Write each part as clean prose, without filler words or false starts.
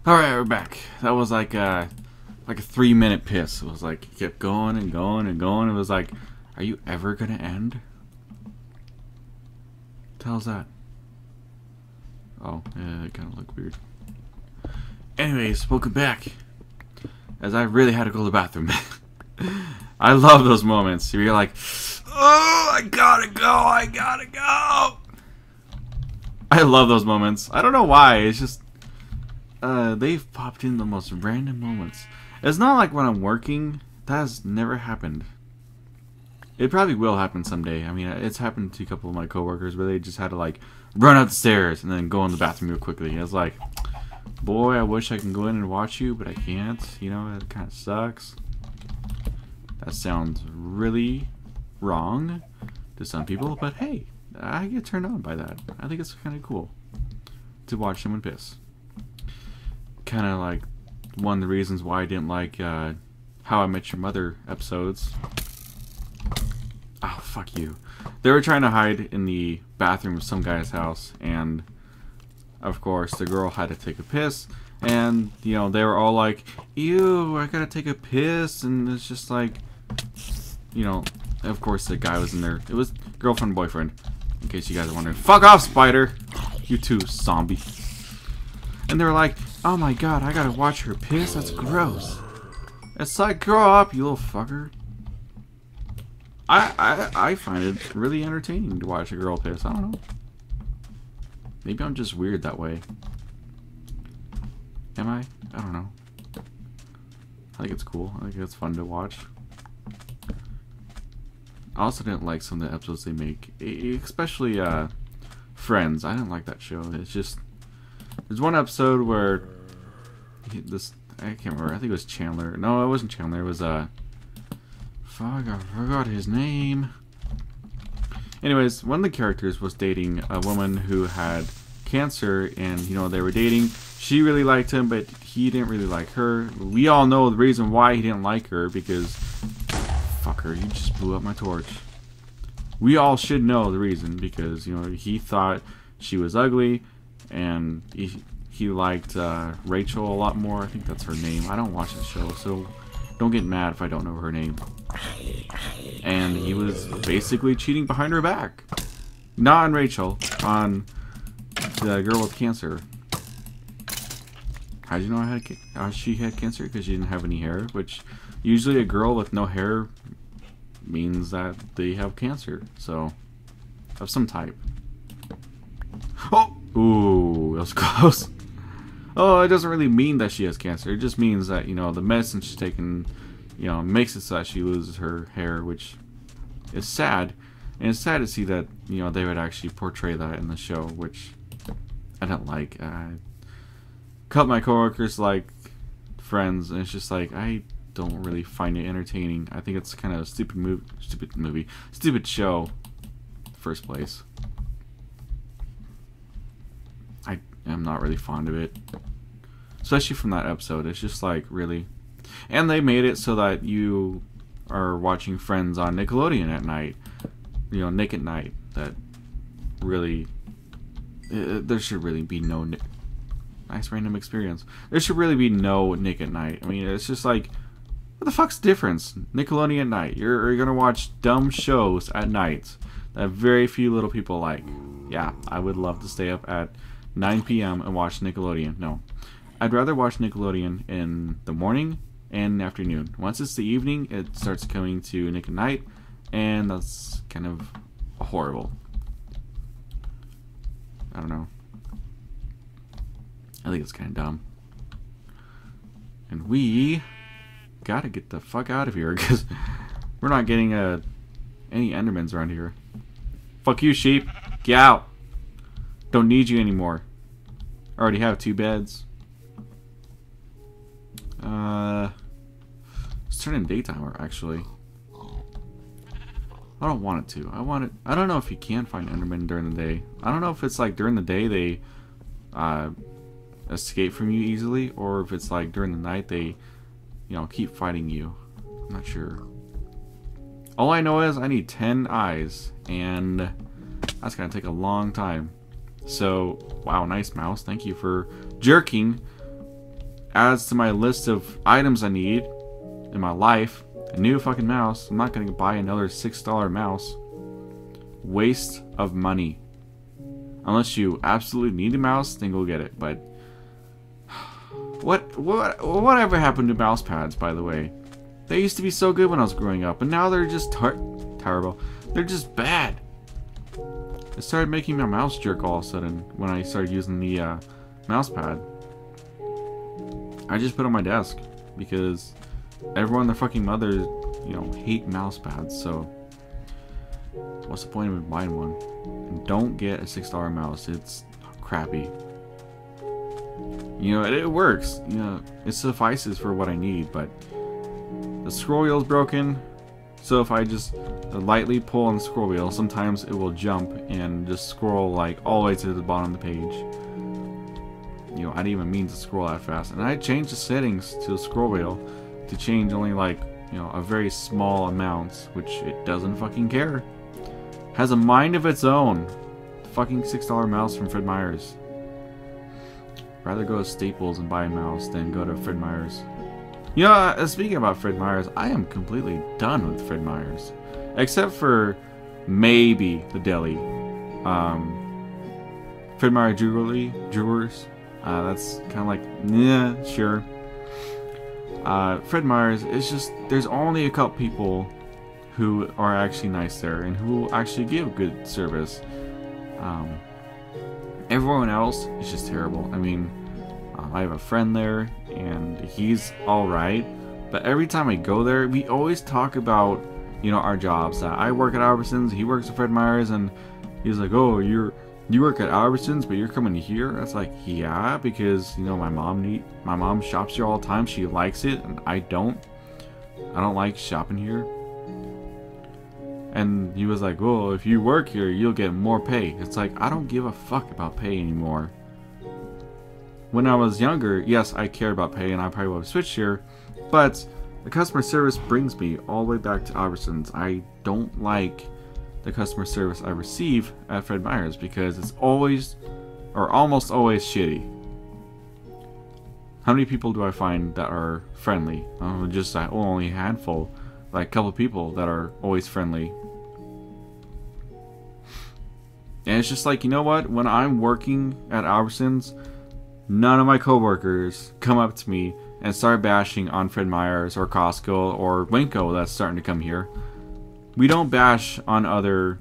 Alright, we're back. That was like a 3-minute piss. It was like, it kept going and going and going. It was like, are you ever gonna end? What the hell's that? Oh, yeah, it kind of looked weird. Anyways, welcome back. As I really had to go to the bathroom. I love those moments. You're like, oh, I gotta go, I gotta go. I love those moments. I don't know why. It's just, they've popped in the most random moments. It's not like when I'm working. That has never happened. It probably will happen someday. I mean, it's happened to a couple of my coworkers where they just had to like run up the stairs and then go in the bathroom real quickly. It's like, boy, I wish I can go in and watch you, but I can't. You know, it kind of sucks. That sounds really wrong to some people, but hey, I get turned on by that. I think it's kind of cool to watch someone piss. Kind of like one of the reasons why I didn't like How I Met Your Mother episodes. Oh, fuck you. They were trying to hide in the bathroom of some guy's house, and of course the girl had to take a piss, and you know, they were all like, ew, I gotta take a piss, and it's just like, you know, of course the guy was in there. It was girlfriend, boyfriend, in case you guys are wondering. Fuck off, Spider! You too, zombie. And they were like, oh my god, I gotta watch her piss? That's gross. It's like, grow up, you little fucker. I find it really entertaining to watch a girl piss. I don't know. Maybe I'm just weird that way. Am I? I don't know. I think it's cool. I think it's fun to watch. I also didn't like some of the episodes they make. Especially Friends. I didn't like that show. It's just... There's one episode where... I can't remember. I think it was Chandler. No, it wasn't Chandler. It was... Fuck, I forgot his name. Anyways, one of the characters was dating a woman who had cancer, and you know, they were dating. She really liked him, but he didn't really like her. We all know the reason why he didn't like her, because fucker, you just blew up my torch. We all should know the reason, because you know, he thought she was ugly, and he liked Rachel a lot more. I think that's her name. I don't watch the show, so don't get mad if I don't know her name. And he was basically cheating behind her back. Not on Rachel, on the girl with cancer. How did you know she had cancer? Because she didn't have any hair, which usually a girl with no hair means that they have cancer. So, of some type. Oh! Ooh, that was close. Oh, it doesn't really mean that she has cancer. It just means that, you know, the medicine she's taking, you know, makes it so that she loses her hair, which is sad. And it's sad to see that, you know, they would actually portray that in the show, which I don't like. Cut my coworkers like Friends, and it's just like, I don't really find it entertaining. I think it's kind of a stupid show, first place. I am not really fond of it. Especially from that episode. It's just like, really. And they made it so that you are watching Friends on Nickelodeon at night. You know, Nick at Night. That really... there should really be no... Nice random experience. There should really be no Nick at Night. I mean, it's just like... What the fuck's the difference? Nickelodeon at night. You're gonna watch dumb shows at night that very few little people like. Yeah, I would love to stay up at 9 p.m. and watch Nickelodeon. No. I'd rather watch Nickelodeon in the morning and afternoon. Once it's the evening, it starts coming to Nick at Night, and that's kind of horrible. I don't know. I think it's kind of dumb. And we gotta get the fuck out of here, because we're not getting any Endermans around here. Fuck you, sheep. Get out. Don't need you anymore. I already have 2 beds. Let's turn in daytime, actually. I don't want it to. I don't know if you can find Endermen during the day. I don't know if it's like during the day they escape from you easily, or if it's like during the night they, you know, keep fighting you. I'm not sure. All I know is I need 10 eyes, and that's gonna take a long time. So, wow, nice mouse. Thank you for jerking adds to my list of items I need in my life. A new fucking mouse. I'm not gonna buy another $6 mouse. Waste of money. Unless you absolutely need a mouse, then go get it. But whatever happened to mouse pads, by the way? They used to be so good when I was growing up, and now they're just terrible. They're just bad. It started making my mouse jerk all of a sudden when I started using the mouse pad. I just put it on my desk because everyone and their fucking mother, you know, hate mouse pads. So what's the point of buying one? And don't get a $6 mouse. It's crappy. You know, it works. You know, it suffices for what I need, but the scroll wheel is broken. So if I just lightly pull on the scroll wheel, sometimes it will jump and just scroll like all the way to the bottom of the page. You know, I didn't even mean to scroll that fast. And I changed the settings to the scroll wheel to change only like, you know, a very small amount, which it doesn't fucking care. Has a mind of its own. Fucking $6 mouse from Fred Meyer's. Rather go to Staples and buy a mouse than go to Fred Meyer's. You know, speaking about Fred Meyer's, I am completely done with Fred Meyer's. Except for maybe the deli. Fred Meyer Jewelers. That's kind of like, yeah, sure. Fred Meyer's, it's just, there's only a couple people who are actually nice there and who actually give good service. Everyone else is just terrible. I mean, I have a friend there and he's alright, but every time I go there, we always talk about, you know, our jobs. I work at Albertsons, he works at Fred Meyer's, and he's like, oh, you work at Albertsons, but you're coming here? That's like, yeah, because, you know, my mom shops here all the time. She likes it, and I don't like shopping here. And he was like, well, if you work here, you'll get more pay. It's like, I don't give a fuck about pay anymore. When I was younger, yes, I cared about pay, and I probably would have switched here, but the customer service brings me all the way back to Albertsons. I don't like the customer service I receive at Fred Meyer's because it's always, or almost always, shitty. How many people do I find that are friendly? Just only a handful. Like a couple people that are always friendly. And it's just like, you know what? When I'm working at Albertsons, none of my coworkers come up to me and start bashing on Fred Meyer's or Costco or Winco that's starting to come here. We don't bash on other,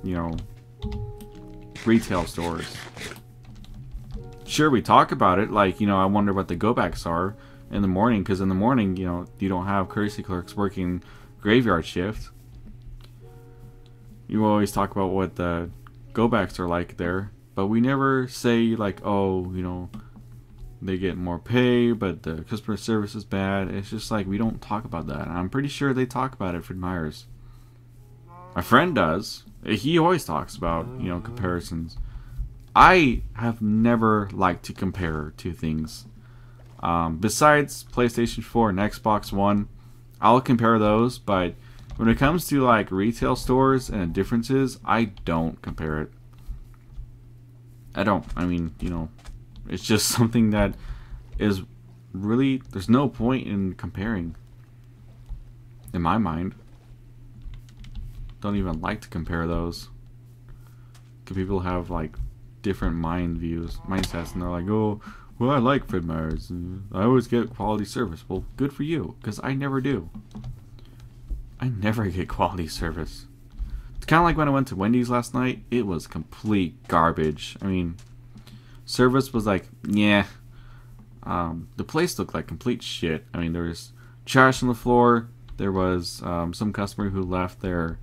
you know, retail stores. Sure, we talk about it, like, you know, I wonder what the go-backs are in the morning, because in the morning, you know, you don't have courtesy clerks working graveyard shift. You always talk about what the go-backs are like there, but we never say, like, oh, you know, they get more pay, but the customer service is bad. It's just like, we don't talk about that. I'm pretty sure they talk about it at Fred Meyer's. My friend does. He always talks about, you know, comparisons. I have never liked to compare two things. Besides PlayStation 4 and Xbox One, I'll compare those, but when it comes to like retail stores and differences, I don't compare it. I don't. I mean, you know, it's just something that is really, there's no point in comparing. In my mind. Don't even like to compare those. Because people have like different mindsets, and they're like, oh, well, I like Fred Meyer's. I always get quality service. Well, good for you, because I never do. I never get quality service. It's kind of like when I went to Wendy's last night. It was complete garbage. I mean, service was like, yeah. The place looked like complete shit. I mean, there was trash on the floor. There was some customer who left their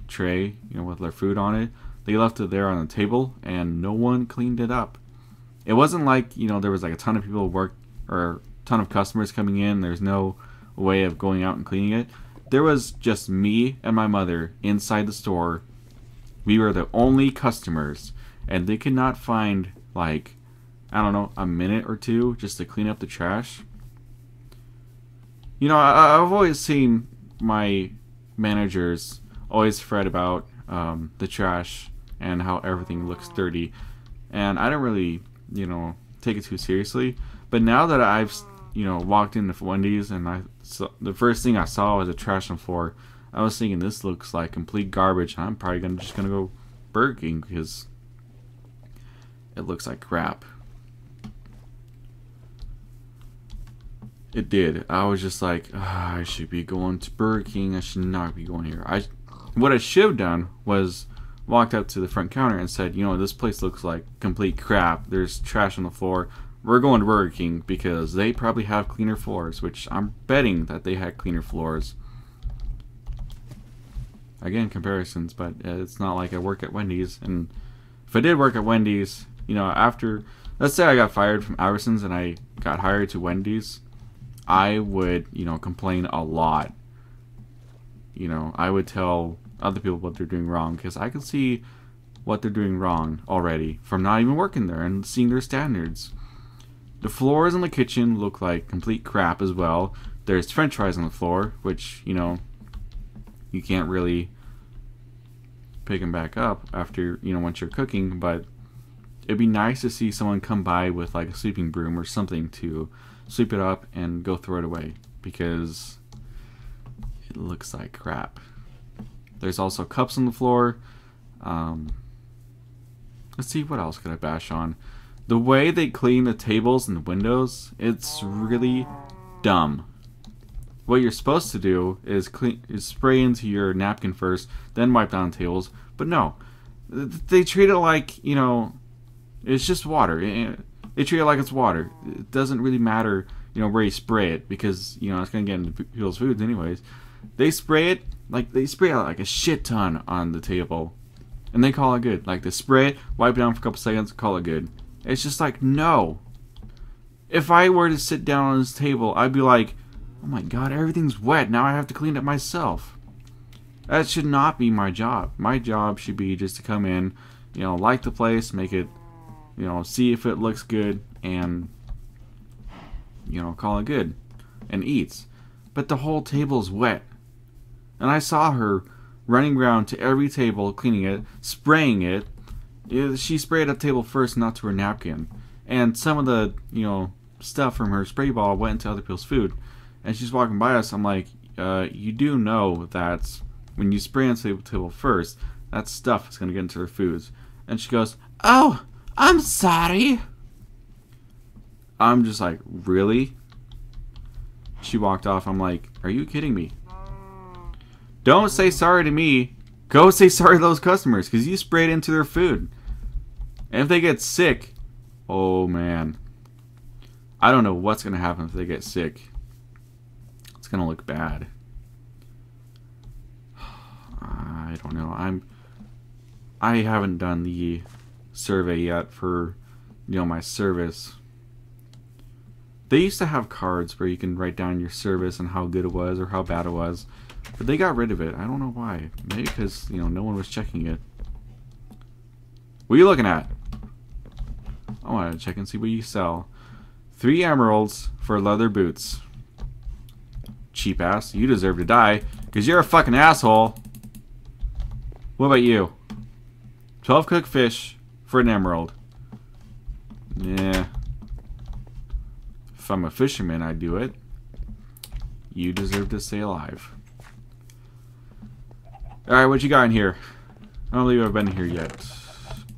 tray, you know, with their food on it. They left it there on the table, and no one cleaned it up. It wasn't like, you know, there was like a ton of people or a ton of customers coming in. There's no way of going out and cleaning it. There was just me and my mother inside the store. We were the only customers, and they could not find, like, I don't know, a minute or two just to clean up the trash. You know, I've always seen my managers always fret about the trash and how everything looks dirty, and I don't really, you know, take it too seriously. But now that I've, you know, walked into Wendy's and the first thing I saw was a trash on the floor, I was thinking this looks like complete garbage. I'm probably just gonna go Burger King because it looks like crap. It did. I was just like, I should be going to Burger King. I should not be going here. What I should have done was walked up to the front counter and said, you know, this place looks like complete crap. There's trash on the floor. We're going to Burger King because they probably have cleaner floors, which I'm betting that they had cleaner floors. Again, comparisons, but it's not like I work at Wendy's. And if I did work at Wendy's, you know, after, let's say I got fired from Albertsons and I got hired to Wendy's, I would, you know, complain a lot. You know, I would tell other people what they're doing wrong because I can see what they're doing wrong already from not even working there and seeing their standards. The floors in the kitchen look like complete crap as well. There's french fries on the floor, which, you know, you can't really pick them back up after, you know, once you're cooking, but it'd be nice to see someone come by with like a sweeping broom or something to sweep it up and go throw it away because it looks like crap. There's also cups on the floor. Let's see, what else could I bash on? The way they clean the tables and the windows, it's really dumb. What you're supposed to do is spray into your napkin first, then wipe down the tables. But no, they treat it like, you know, it's just water. They treat it like it's water. It doesn't really matter, you know, where you spray it because, you know, it's gonna get into people's foods anyways. They spray it like a shit ton on the table, and they call it good. Like they spray it, wipe it down for a couple seconds, call it good. It's just like, no. If I were to sit down on this table, I'd be like, oh my god, everything's wet. Now I have to clean it myself. That should not be my job. My job should be just to come in, you know, like the place, make it, you know, see if it looks good, and, you know, call it good, and eats. But the whole table's wet. And I saw her running around to every table, cleaning it, spraying it. She sprayed the table first, not to her napkin. And some of the, you know, stuff from her spray ball went into other people's food. And she's walking by us. I'm like, you do know that when you spray on the table first, that stuff is going to get into her foods. And she goes, oh, I'm sorry. I'm just like, really? She walked off. I'm like, are you kidding me? Don't say sorry to me. Go say sorry to those customers because you sprayed into their food. And if they get sick, oh man. I don't know what's going to happen if they get sick. It's going to look bad. I don't know. I haven't done the survey yet for, you know, my service. They used to have cards where you can write down your service and how good it was or how bad it was. But they got rid of it. I don't know why. Maybe because, you know, no one was checking it. What are you looking at? I want to check and see what you sell. 3 emeralds for leather boots. Cheap ass. You deserve to die because you're a fucking asshole. What about you? 12 cooked fish for an emerald. Yeah. If I'm a fisherman, I'd do it. You deserve to stay alive. Alright, what you got in here? I don't believe I've been here yet.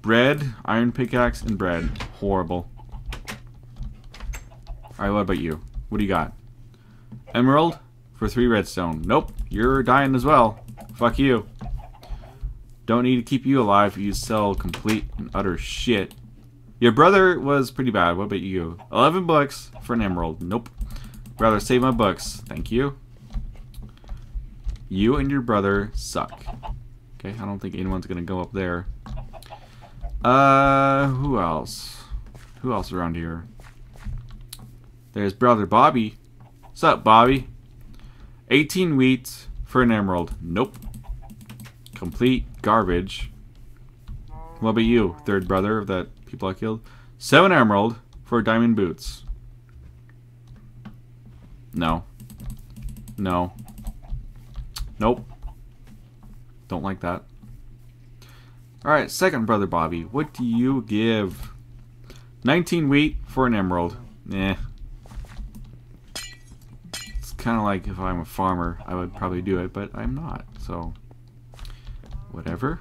Bread, iron pickaxe, and bread. Horrible. Alright, what about you? What do you got? Emerald for 3 redstone. Nope, you're dying as well. Fuck you. Don't need to keep you alive. You sell complete and utter shit. Your brother was pretty bad. What about you? 11 bucks for an emerald. Nope. Rather save my bucks. Thank you. You and your brother suck. Okay, I don't think anyone's gonna go up there. Who else? Who else around here? There's brother Bobby. What's up, Bobby? 18 wheat for an emerald. Nope. Complete garbage. What about you, third brother of that people I killed? 7 emerald for diamond boots. No. No. Nope. Don't like that. Alright, second brother Bobby. What do you give? 19 wheat for an emerald. Eh. It's kind of like if I'm a farmer, I would probably do it, but I'm not. So, whatever.